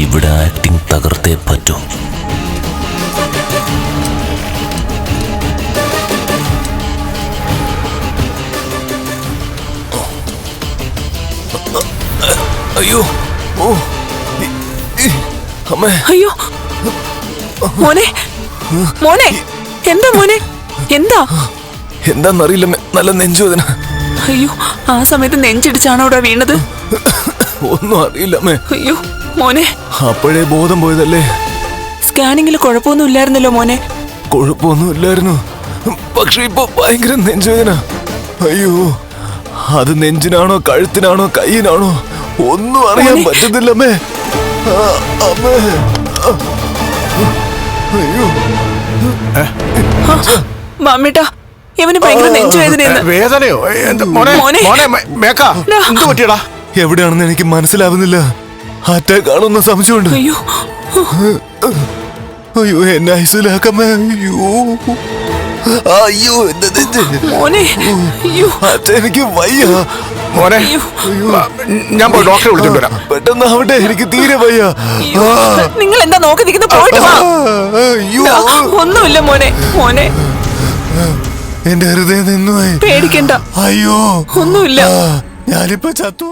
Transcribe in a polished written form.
ഇവിടെ ആക്ടിങ് തകർത്തേ പറ്റൂ. അയ്യോ, ഓ അമ്മേ, അയ്യോ മോനെ, മോനെ എന്താ മോനെ, എന്താ? എന്താന്നറിയില്ല, നല്ല നെഞ്ചുവേദന. അയ്യോ, ആ സമയത്ത് നെഞ്ചിടിച്ചാണോ അവിടെ വീണത്? ഒന്നും അറിയില്ല അമ്മേ. അയ്യോ മോനെ, അപ്പോഴേ ബോധം പോയതല്ലേ. സ്കാനിങ്ങിൽ കുഴപ്പമൊന്നും ഇല്ലായിരുന്നല്ലോ മോനെ? കുഴപ്പമൊന്നുമില്ലായിരുന്നു, പക്ഷെ ഇപ്പൊ ഭയങ്കര നെഞ്ചുവേദന. അയ്യോ, അത് നെഞ്ചിനാണോ കഴുത്തിനാണോ കയ്യിനാണോ ഒന്നും അറിയാൻ പറ്റുന്നില്ല അമ്മേ. അമ്മേ, അയ്യോ മാമേട്ടാ, ഇവന് ഭയങ്കര നെഞ്ചുവേദനയെന്ന്. വേദനയോ? എവിടെയാണെന്ന് എനിക്ക് മനസ്സിലാവുന്നില്ല. അറ്റാക്ക് ആണോന്ന് സംശയമുണ്ട്. അയ്യോ അയ്യോ, എന്നെ ഐസിലാക്കമ്മേ. അയ്യോ അയ്യോ, എന്റെ നെഞ്ച്. മോനെ, അയ്യോ എനിക്ക് വയ്യ മോനെ. ഞാൻ പോയി ഡോക്ടറെ വിളിച്ചിട്ട് വരാം. പെട്ടെന്ന് ആവട്ടെ, എനിക്ക് തീരെ വയ്യ. നിങ്ങൾ എന്താ നോക്കി നിൽക്കുന്ന? പോയിട്ട് വാ. അയ്യോ, ഒന്നുമില്ല മോനെ. മോനെ എന്റെ ഹൃദയം നിന്നുപോയി. പേടിക്കണ്ട, അയ്യോ, ഒന്നുമില്ല. ഞാനിപ്പോ ചത്തു.